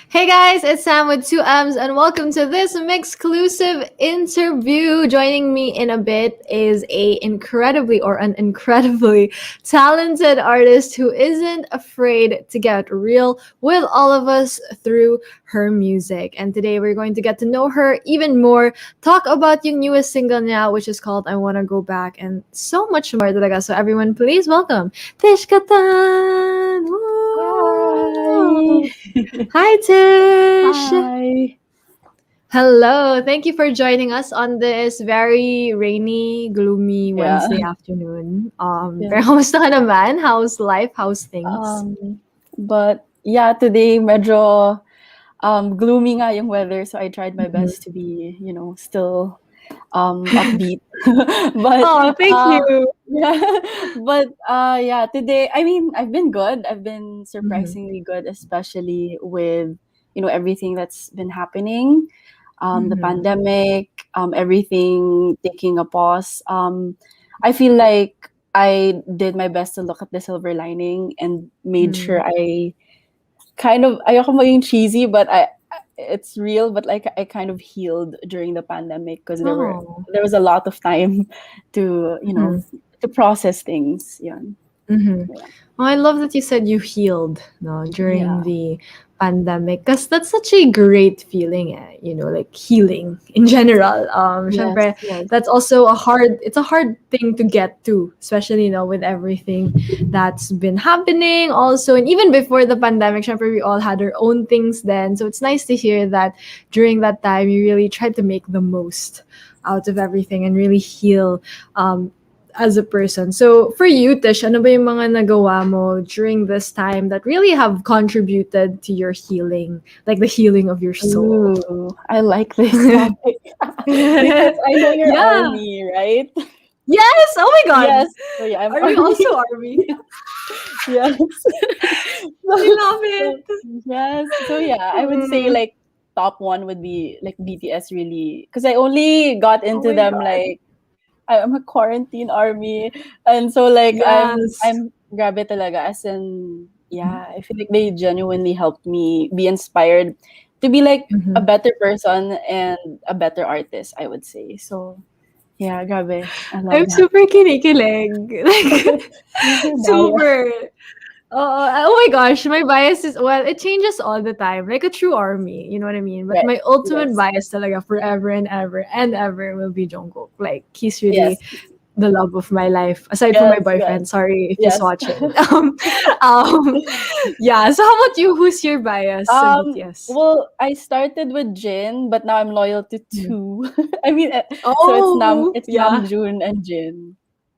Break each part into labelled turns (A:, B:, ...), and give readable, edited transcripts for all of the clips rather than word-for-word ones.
A: Hey guys, it's Sam with two M's, and welcome to this MYXclusive interview. Joining me in a bit is an incredibly talented artist who isn't afraid to get real with all of us through her music. And today we're going to get to know her even more, talk about yung newest single niya, which is called I Wanna Go Back, and so much more talaga. So everyone, please welcome Tish Gatan! Woo! Hi, Tish.
B: Hi.
A: Hello. Thank you for joining us on this very rainy, gloomy Wednesday afternoon. Pero kamusta ka naman? How's life? How's things?
B: But yeah, today medyo gloomy nga yung weather, so I tried my best to be, still upbeat. But
A: thank you.
B: Yeah, but yeah, today I've been good. I've been surprisingly good, especially with everything that's been happening, the pandemic, everything taking a pause. I feel like I did my best to look at the silver lining and made sure I ayoko maging cheesy, but it's real, but like I kind of healed during the pandemic because there was a lot of time to to process things. Yeah.
A: Well, I love that you said you healed during the pandemic, because that's such a great feeling, like healing in general. Syempre, that's also it's a hard thing to get to, especially with everything that's been happening also. And even before the pandemic, syempre, we all had our own things then. So it's nice to hear that during that time you really tried to make the most out of everything and really heal as a person. So for you, Tish, ano ba yung mga nagawa mo during this time that really have contributed to your healing, like the healing of your soul?
B: Ooh, I like this topic because I know you're army, right?
A: Yes. Oh my God.
B: Yes. So yeah, I'm
A: Are you also army?
B: Yes.
A: I love it.
B: Yes. So yeah, I would say like top one would be like BTS, really, because I only got into them like I'm a quarantine army, and so like I'm grabe talaga, as in I feel like they genuinely helped me be inspired to be like a better person and a better artist, I would say. So yeah, grabe.
A: I'm super kinikilig. Like, super. Oh my gosh, my bias is, well, it changes all the time, like a true army, you know what I mean? But my ultimate bias talaga forever and ever will be Jungkook. Like, he's really the love of my life, aside from my boyfriend. Sorry if he's watching. Yeah, so how about you? Who's your bias sa BTS?
B: Well, I started with Jin, but now I'm loyal to two. I mean, so it's Namjoon and Jin.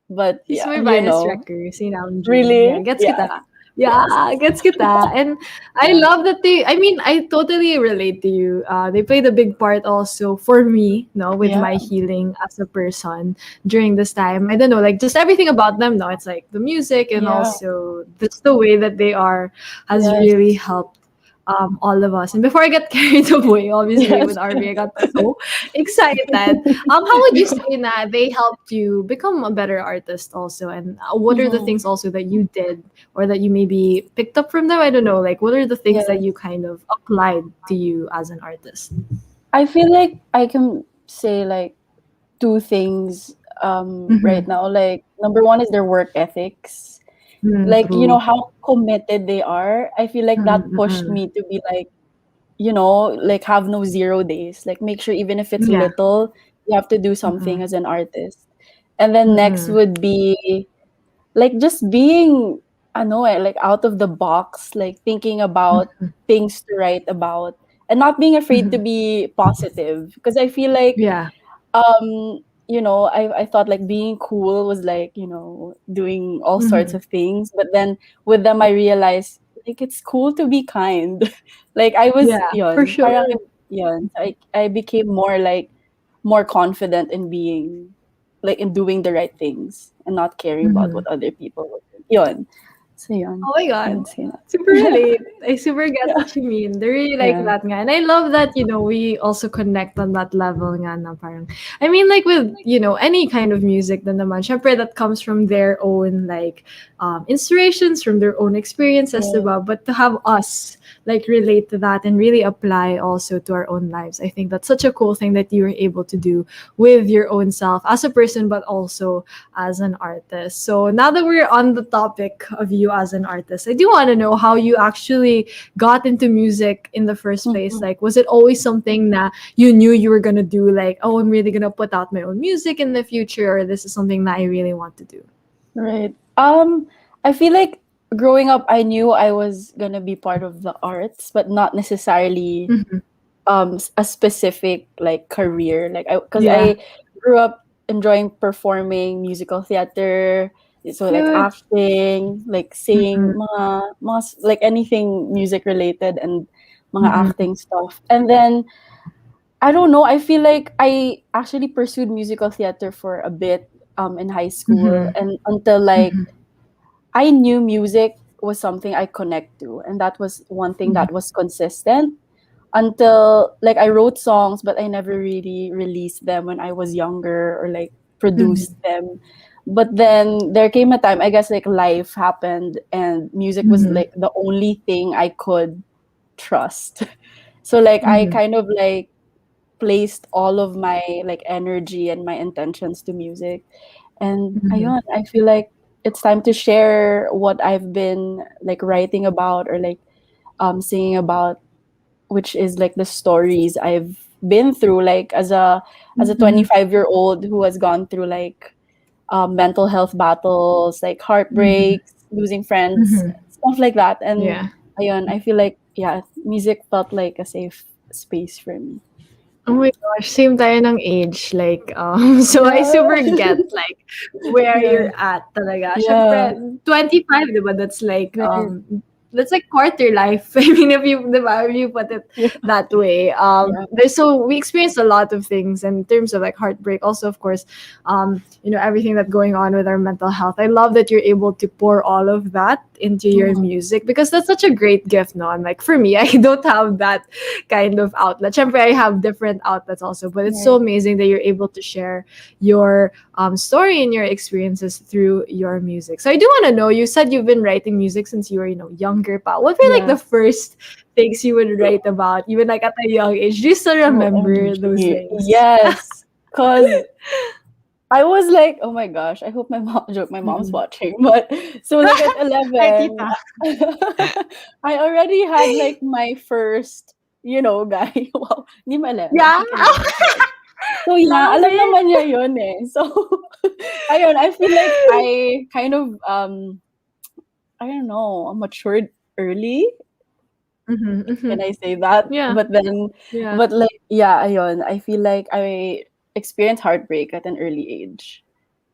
B: But
A: he's
B: yeah,
A: my bias wrecker, si Namjoon.
B: Really?
A: Yeah, gets kita. Yeah, gets kita. And I love that I totally relate to you. They played a big part also for me, with my healing as a person during this time. I don't know, like just everything about them, it's like the music and also just the way that they are has really helped all of us. And before I get carried away, obviously with RB, I got so excited. How would you say that they helped you become a better artist also? And what are the things also that you did or that you maybe picked up from them? I don't know, like what are the things that you kind of applied to you as an artist?
B: I feel like I can say like two things right now. Like number one is their work ethics. like, you know,
A: True.
B: how committed they are. I feel like that pushed
A: Mm.
B: me to be like, you know, like have no 0 days. Like make sure even if it's
A: Yeah.
B: little, you have to do something
A: Mm.
B: as an artist. And then next
A: Mm.
B: would be like just being like out of the box, like thinking about
A: Mhm.
B: things to write about and not being afraid to
A: Mhm.
B: be positive. Because I feel like
A: Yeah.
B: I thought like being cool was like, doing all sorts
A: Mhm.
B: of things. But then with them, I realized like it's cool to be kind. Like I was,
A: Yeah, for
B: yun,
A: sure.
B: parang, yun. So I became more confident in being, like in doing the right things and not caring about
A: Mhm.
B: what other people would think. Yun. So yun,
A: Oh my
B: I
A: God.
B: would say that.
A: Super relate. I super get
B: Yeah.
A: what you mean. They really like
B: Yeah.
A: that nga. And I love that, we also connect on that level nga na parang, I mean, like with, any kind of music then naman, syempre that comes from their own, like, inspirations, from their own experiences,
B: Right.
A: diba? But to have us, like, relate to that and really apply also to our own lives, I think that's such a cool thing that you were able to do with your own self as a person, but also as an artist. So now that we're on the topic of you as an artist, I do want to know how you actually got into music in the first place.
B: Mhm.
A: Like, was it always something that you knew you were gonna do? Like, oh, I'm really gonna put out my own music in the future, or this is something that I really want to do.
B: Right. I feel like growing up, I knew I was gonna be part of the arts, but not necessarily
A: Mm-hmm.
B: a specific like career. Like because
A: Yeah.
B: I grew up enjoying performing musical theater, so like
A: Cute.
B: acting, like singing,
A: Mm-hmm.
B: like anything music related and mga
A: Mm-hmm.
B: acting stuff. And then I don't know. I feel like I actually pursued musical theater for a bit in high school,
A: Mm-hmm.
B: and until like
A: Mm-hmm.
B: I knew music was something I connect to, and that was one thing that was consistent until like I wrote songs, but I never really released them when I was younger or like produced
A: Mm-hmm.
B: them. But then there came a time, I guess, like life happened, and music was
A: Mm-hmm.
B: like the only thing I could trust. So like I
A: Mm-hmm.
B: kind of like placed all of my like energy and my intentions to music. And
A: Mm-hmm.
B: ayun, I feel like it's time to share what I've been like writing about or like singing about, which is like the stories I've been through like as a
A: Mm-hmm.
B: 25-year-old who has gone through like mental health battles, like
A: Mm-hmm.
B: heartbreaks, losing friends,
A: Mm-hmm.
B: stuff like that. And
A: Yeah.
B: ayun, I feel like yeah, music felt like a safe space for me.
A: Oh my gosh, same tayo ng age. Like, so I
B: Yeah.
A: super get, like, where
B: Yeah.
A: you're at talaga.
B: Yeah.
A: Syempre, 25, di ba?
B: Right.
A: That's like quarter life. I mean, di ba, if you put it
B: Yeah.
A: that way.
B: Yeah.
A: So we experienced a lot of things in terms of like heartbreak. Also, of course, everything that's going on with our mental health. I love that you're able to pour all of that into your
B: Mhm.
A: music because that's such a great gift, no? And like for me, I don't have that kind of outlet. Syempre, I have different outlets also, but it's so
B: Right.
A: amazing that you're able to share your story and your experiences through your music. So I do want to know, you said you've been writing music since you were, younger, but what were like the
B: Yeah.
A: first things you would write about, even like at a young age? Do you still remember those
B: OMG.
A: things?
B: Yes. Cause I was like, oh my gosh, I hope my mom joke my mom's
A: Mm-mm.
B: watching. But so like at
A: Hi,
B: 11,
A: tita.
B: I already had like my first, guy. Wow, hindi mo 11.
A: Yeah.
B: Okay, 9, 10. So yeah,
A: Love
B: alam
A: it.
B: naman niya yun eh. So ayun, I feel like I kind of I don't know, matured early.
A: Mm-hmm,
B: Can
A: mm-hmm.
B: I say that?
A: Yeah.
B: But then,
A: Yeah.
B: but like, yeah, ayun, I feel like I experienced heartbreak at an early age.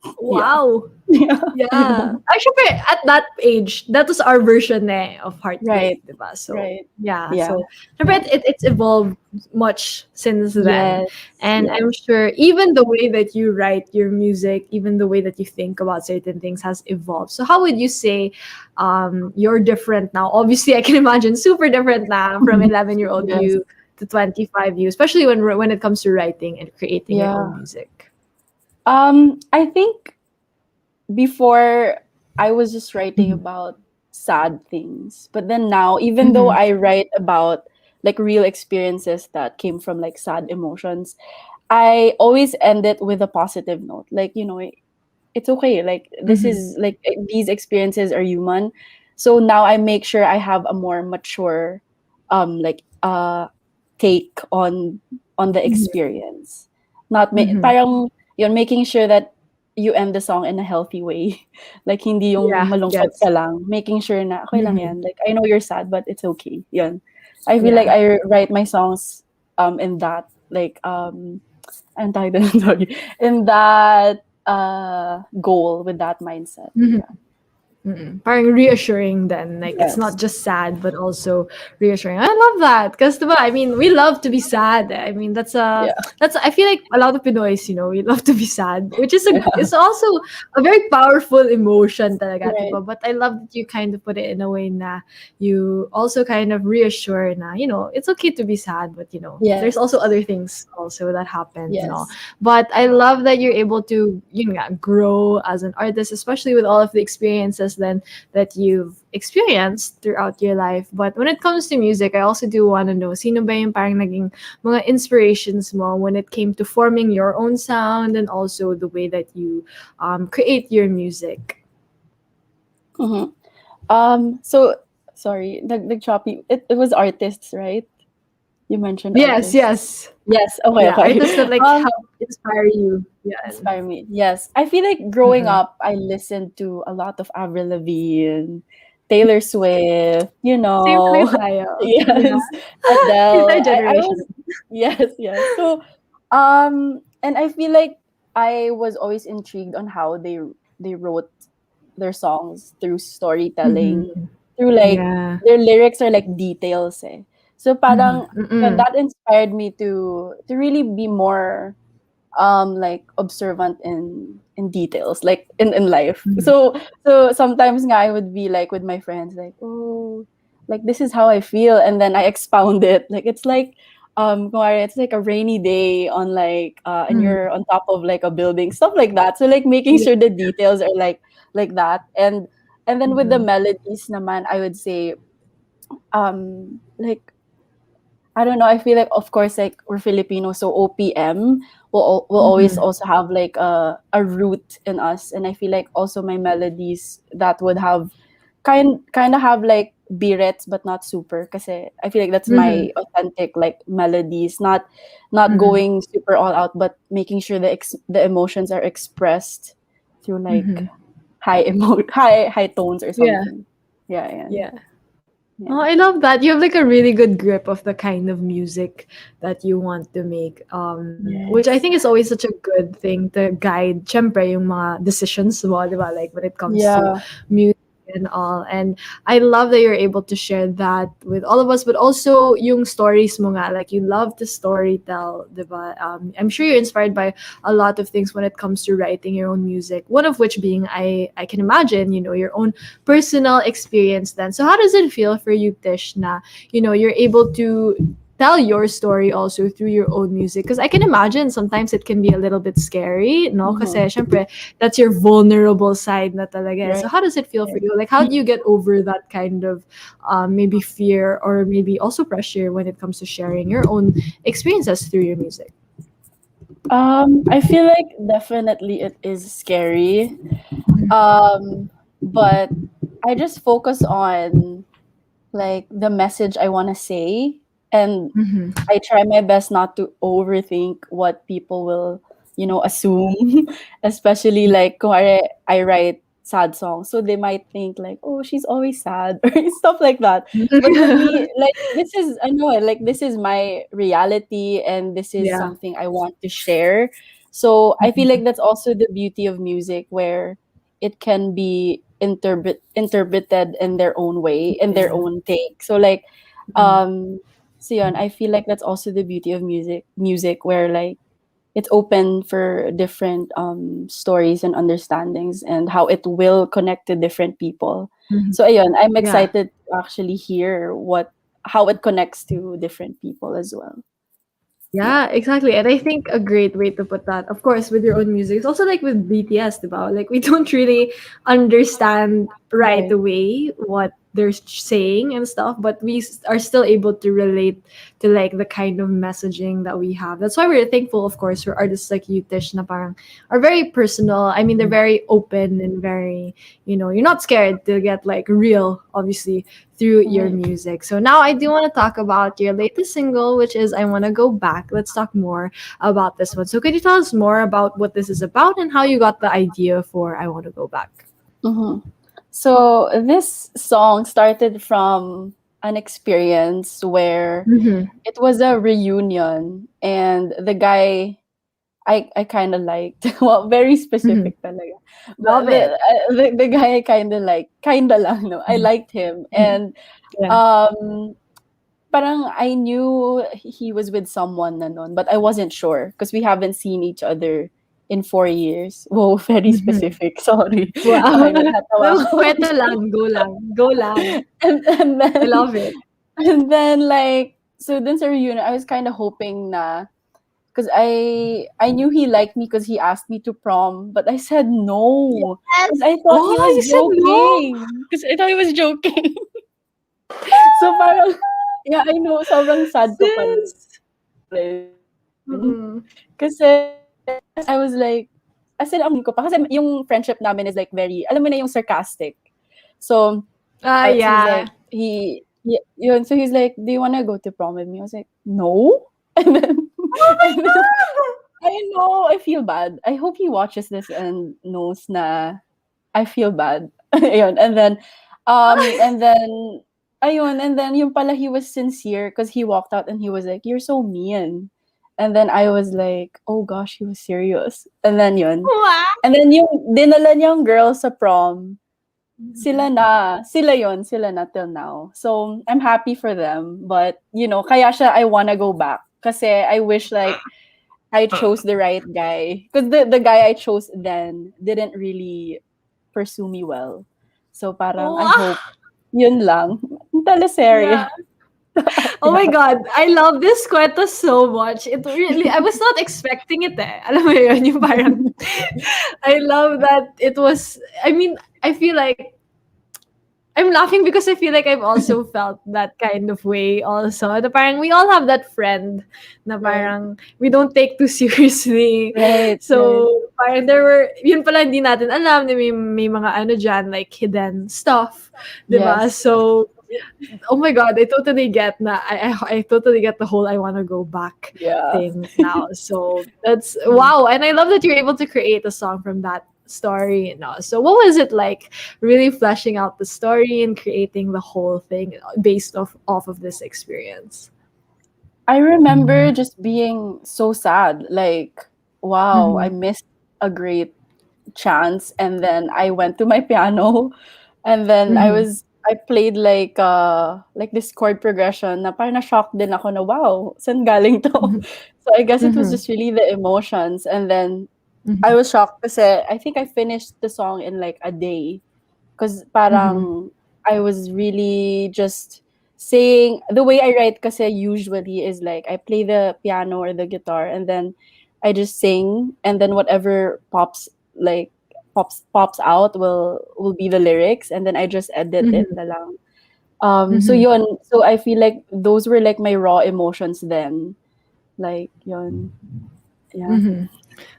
B: Yeah.
A: Wow.
B: Yeah.
A: Yeah. Actually, at that age, that was our version of heartbreak,
B: Right.
A: diba? So,
B: Right.
A: yeah.
B: Yeah.
A: So,
B: Yeah.
A: syempre, it's evolved much since then.
B: Yes.
A: And
B: Yes.
A: I'm sure even the way that you write your music, even the way that you think about certain things has evolved. So, how would you say you're different now? Obviously, I can imagine super different now from 11-year-old
B: Yes.
A: you to 25 you, especially when it comes to writing and creating your own
B: Yeah.
A: music.
B: I think before I was just writing
A: Mm-hmm.
B: about sad things. But then now, even though
A: Mm-hmm.
B: I write about like real experiences that came from like sad emotions, I always end it with a positive note. Like, it's okay. Like this
A: Mm-hmm.
B: is like these experiences are human. So now I make sure I have a more mature like take on the
A: Mm-hmm.
B: experience. Not
A: Mm-hmm.
B: parang yun, making sure that you end the song in a healthy way. Like hindi yung
A: Yeah.
B: malungkot ka
A: Yes.
B: lang. Making sure na okay lang
A: Mm-hmm.
B: yan. Like I know you're sad but it's okay. Yun. I feel like
A: Yeah.
B: I write my songs in that like I'm tired sorry. In that goal with that mindset. Yeah.
A: Mm-hmm. Mm. Parang reassuring then, like it's not
B: Yes.
A: just sad but also reassuring. I love that because I mean we love to be sad. I mean
B: Yeah.
A: that's I feel like a lot of Pinoys, we love to be sad, which is
B: Yeah.
A: it's also a very powerful emotion talaga,
B: Right.
A: diba? But I love that you kind of put it in a way na you also kind of reassure na, it's okay to be sad, but there's also
B: Yes.
A: other things also that happen,
B: Yes.
A: but I love that you're able to grow as an artist, especially with all of the experiences then that you've experienced throughout your life. But when it comes to music, I also do want to know, sino ba yung parang naging mga inspirations mo when it came to forming your own sound and also the way that you create your music?
B: Mm-hmm. So sorry, the choppy. It was artists, right? You mentioned
A: Yes,
B: artists.
A: yes.
B: Yes. Okay.
A: Yeah,
B: Okay.
A: artists that like
B: Um,
A: help inspire you. Yeah.
B: inspire me. Yes, I feel like growing
A: Mm-hmm.
B: up, I listened to a lot of Avril Lavigne, Taylor Swift. You
A: Same talaga
B: know,
A: tayo. Yeah.
B: yes,
A: It's
B: Adele.
A: our
B: I
A: generation.
B: was yes, yes. So, and I feel like I was always intrigued on how they wrote their songs through storytelling,
A: Mm-hmm.
B: through like
A: Yeah.
B: their lyrics are like details. Eh. So parang
A: Mm-hmm.
B: yun,
A: Mm-mm.
B: that inspired me to really be more like observant in details like in life.
A: Mhm.
B: So sometimes nga I would be like with my friends like, oh, like this is how I feel, and then I expound it like it's like kunwari, it's like a rainy day on like and
A: Mhm.
B: you're on top of like a building, stuff like that. So like making
A: Yeah.
B: sure the details are like that. And then with the
A: Mhm.
B: melodies naman, I would say like I don't know. I feel like, of course, like we're Filipinos, so OPM will always
A: Mhm.
B: also have like a root in us, and I feel like also my melodies that would have kind of have like birets but not super, because I feel like that's
A: Mhm.
B: my authentic like melodies, not
A: Mhm.
B: going super all out, but making sure the emotions are expressed through like
A: Mhm.
B: high tones or
A: Yeah.
B: something. Yeah, yeah,
A: Yeah. Oh,
B: yeah.
A: I love that. You have like a really good grip of the kind of music that you want to make. Which I think
B: Yes.
A: is always such a good thing to guide, syempre, yung mga decisions mo, di ba? Like when it comes to
B: Yeah.
A: music and all. And I love that you're able to share that with all of us, but also yung stories mo nga, like you love to story tell, di ba? I'm sure you're inspired by a lot of things when it comes to writing your own music. One of which being, I can imagine, your own personal experience then. So how does it feel for you, Tish, na, you're able to tell your story also through your own music? Because I can imagine sometimes it can be a little bit scary, no? Kasi
B: Mhm.
A: syempre, that's your vulnerable side na talaga. Eh.
B: Right.
A: So how does it feel for
B: Right.
A: you? Like how do you get over that kind of maybe fear or maybe also pressure when it comes to sharing your own experiences through your music?
B: I feel like definitely it is scary. But I just focus on like the message I want to say, and
A: Mm-hmm.
B: I try my best not to overthink what people will, assume. Especially like kung I write sad songs, so they might think like, oh, she's always sad or stuff like that. But with me, like this is I know like this is my reality, and this is
A: Yeah.
B: something I want to share. So I feel
A: Mm-hmm.
B: like that's also the beauty of music, where it can be interpreted in their own way, in their
A: Yeah.
B: own take. So like
A: Mm-hmm.
B: um so yun, I feel like that's also the beauty of music where like it's open for different stories and understandings, and how it will connect to different people.
A: Mm-hmm.
B: So ayun, I'm
A: Yeah.
B: excited to actually hear how it connects to different people as well. Yeah.
A: Yeah, exactly. And I think a great way to put that, of course, with your own music, it's also like with BTS, diba? Like we don't really understand right
B: Right.
A: away what they're saying and stuff, but we are still able to relate to like the kind of messaging that we have. That's why we're thankful, of course, for artists like you, Tish, na parang are very personal. I mean, they're very open and very, you're not scared to get like real, obviously, through your
B: Right.
A: music. So now I do want to talk about your latest single, which is I Want to Go Back. Let's talk more about this one. So could you tell us more about what this is about and how you got the idea for I Want to Go Back?
B: Mm-hmm. So this song started from an experience where
A: Mm-hmm.
B: it was a reunion, and the guy I kind of liked, well, very
A: Mm-hmm.
B: specific talaga, but
A: Love it.
B: the guy I kind of lang, no, I liked him,
A: Mm-hmm.
B: and
A: Yeah.
B: um parang I knew he was with someone na nun, but I wasn't sure because we haven't seen each other in 4 years. Whoa, very
A: Mm-hmm.
B: specific. Sorry.
A: Wow.
B: Okay, natawa
A: No,
B: ako.
A: kwento lang. Go lang. Go lang.
B: And
A: I
B: then
A: love it.
B: and then like so then sa reunion, I was kind of hoping na because I knew he liked me because he asked me to prom, but I said no because
A: Yes.
B: I thought he
A: Oh,
B: was
A: you said no?
B: joking. Because I thought he was joking. So parang yeah, I know sobrang sad ko pa nun.
A: Sis.
B: Kasi
A: Mm-mm.
B: I was like, as in, ang ko pa, kasi yung friendship namin is like very, alam mo na yung sarcastic. So,
A: Ah,
B: he's
A: yeah.
B: like, yun, so he's like, do you want to go to prom with me? I was like, no. And then,
A: Oh my
B: and then,
A: God!
B: I know, I feel bad. I hope he watches this and knows na I feel bad. Ayun, and then, ayun, and then yung pala he was sincere because he walked out and he was like, "You're so mean." And then I was like, "Oh gosh, he was serious." And then yun.
A: Wow.
B: And then yung dinala niyang girl sa prom,
A: Mhm.
B: sila na till now. So I'm happy for them, but kaya siya I wanna go back kasi I wish like I chose the right guy because the guy I chose then didn't really pursue me well. So parang I
A: Wow.
B: hope yun lang.
A: Yeah.
B: Teleserye.
A: Oh my
B: Yeah.
A: God, I love this kwento so much. It really, I was not expecting it eh. Alam mo yun, yung parang, I love that it was, I mean, I feel like, I'm laughing because I feel like I've also felt that kind of way also. Na parang we all have that friend na
B: Right.
A: parang we don't take too seriously.
B: Right. Right.
A: So, parang there were, yun pala hindi natin alam na may mga ano dyan, like hidden stuff. Diba?
B: Yes.
A: So, oh my God, I totally get na. I totally get the whole I want to go back
B: Yeah.
A: thing now. So that's wow, and I love that you're able to create a song from that story and all. So what was it like really fleshing out the story and creating the whole thing based off of this experience?
B: I remember just being so sad. Like, wow, I
A: Mm-hmm.
B: missed a great chance. And then I went to my piano and then
A: Mm-hmm.
B: I played like this chord progression na parang na-shock din ako na wow, saan galing to? So I guess it was
A: Mm-hmm.
B: just really the emotions. And then I
A: Mm-hmm.
B: was shocked kasi I think I finished the song in like a day. Because
A: Mm-hmm.
B: parang I was really just saying the way I write kasi usually is like I play the piano or the guitar and then I just sing and then whatever like pops out will be the lyrics and then I just edit it
A: Mm-hmm.
B: na lang. So
A: Mm-hmm.
B: yun, so I feel like those were like my raw emotions then. Like yun. Yeah.
A: Mm-hmm.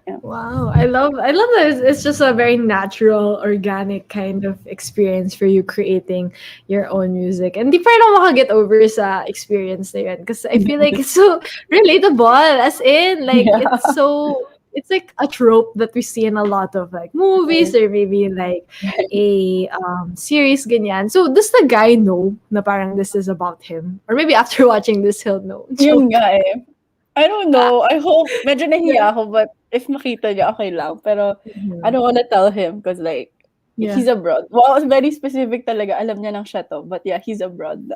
B: Yeah.
A: Wow, I love that it's just a very natural, organic kind of experience for you creating your own music. And di pa rin ako makaget over sa experience na yun. Because I feel like it's so relatable. As in, like,
B: Yeah.
A: it's like a trope that we see in a lot of like movies
B: Right.
A: or maybe like a series ganyan. So does the guy know na parang this is about him? Or maybe after watching this, he'll know.
B: Yun
A: Joke.
B: nga eh. I don't know. I hope medyo
A: Yeah.
B: nahiya ako, but if makita niya, okay lang. Pero I
A: Mhm.
B: don't wanna tell him because like,
A: Yeah.
B: he's abroad. Well, it's very specific talaga. Alam niya ng siya to. But yeah, he's abroad na.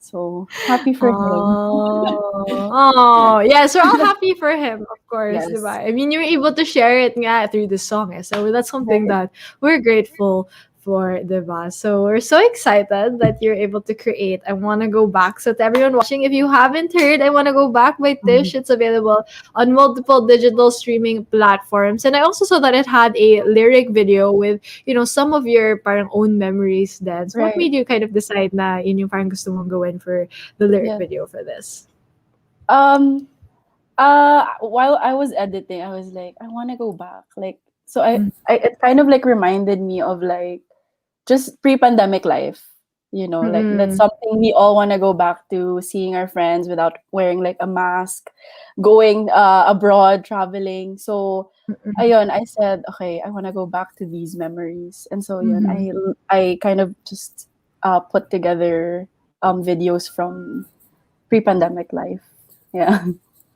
B: So, happy for him.
A: Oh, oh, yeah. So all happy for him, of course,
B: Yes.
A: diba? I mean, you were able to share it nga through the song, eh. So that's something
B: Right.
A: that we're grateful for Diva. So we're so excited that you're able to create I Wanna Go Back. So to everyone watching, if you haven't heard I Wanna Go Back by Tish, it's available on multiple digital streaming platforms. And I also saw that it had a lyric video with, some of your parang own memories then. So what
B: Right.
A: made you kind of decide na yun yung parang gusto mong gawin for the lyric
B: Yeah.
A: video for this?
B: Um while I was editing, I was like, I want to go back. Like, so I it kind of like reminded me of like just pre-pandemic life. Like that's
A: Mm-mm.
B: something we all want to go back to, seeing our friends without wearing like a mask, going abroad, traveling. So ayun, I said, okay, I want to go back to these memories. And so yun,
A: Mm-hmm.
B: I kind of just put together videos from pre-pandemic life. Yeah.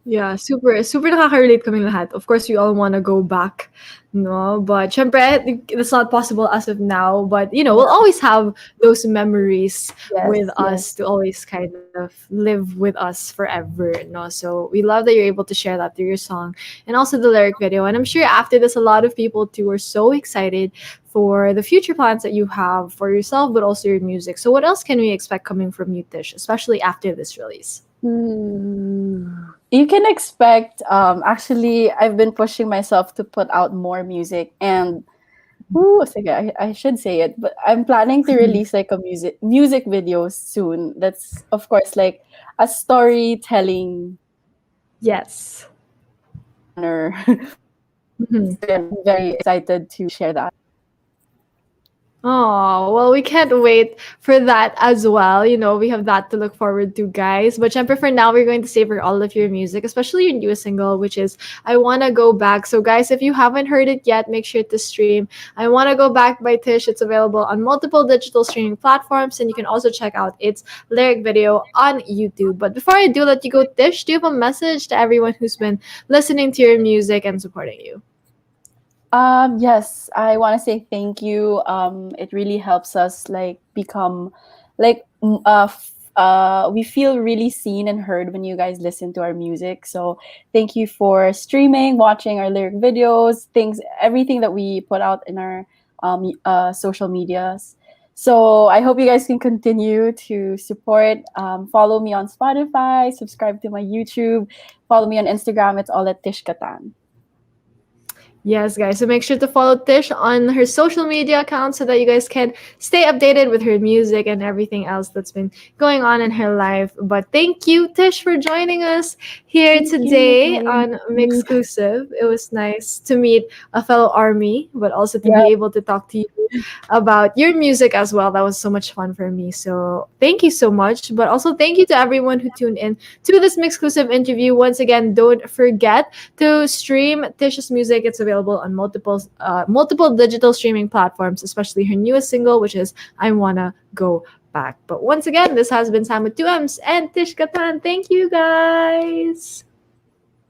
A: Yeah, super super nakaka-relate kaming lahat. Of course, we all wanna go back, no? But syempre, that's not possible as of now. But, we'll
B: Yeah.
A: always have those memories with
B: Yes,
A: us
B: yes.
A: to always kind of live with us forever, no? So we love that you're able to share that through your song and also the lyric video. And I'm sure after this, a lot of people too are so excited for the future plans that you have for yourself, but also your music. So what else can we expect coming from you, Tish, especially after this release?
B: You can expect, actually, I've been pushing myself to put out more music, and sige, I should say it, but I'm planning to release like a music video soon. That's of course like a storytelling
A: Yes.
B: manner.
A: Mhm.
B: So, yeah, I'm very excited to share that.
A: Oh, well, we can't wait for that as well. We have that to look forward to, guys. But syempre, for now, we're going to savor all of your music, especially your newest single, which is I Wanna Go Back. So, guys, if you haven't heard it yet, make sure to stream I Wanna Go Back by Tish. It's available on multiple digital streaming platforms, and you can also check out its lyric video on YouTube. But before I do let you go, Tish, do you have a message to everyone who's been listening to your music and supporting you?
B: Yes, I want to say thank you. It really helps us like become like we feel really seen and heard when you guys listen to our music. So thank you for streaming, watching our lyric videos, things, everything that we put out in our social medias. So I hope you guys can continue to support. Follow me on Spotify, subscribe to my YouTube, follow me on Instagram. It's all at Tish Gatan.
A: Yes, guys. So make sure to follow Tish on her social media accounts so that you guys can stay updated with her music and everything else that's been going on in her life. But thank you, Tish, for joining us here
B: Thank you.
A: today on MYXclusive. It was nice to meet a fellow army, but also to
B: Yeah.
A: be able to talk to you about your music as well. That was so much fun for me. So thank you so much. But also thank you to everyone who tuned in to this MYXclusive interview. Once again, don't forget to stream Tish's music. It's available on multiple digital streaming platforms, especially her newest single, which is I Wanna Go Back. But once again, this has been Sam with 2 M's and Tish Gatan. Thank you, guys.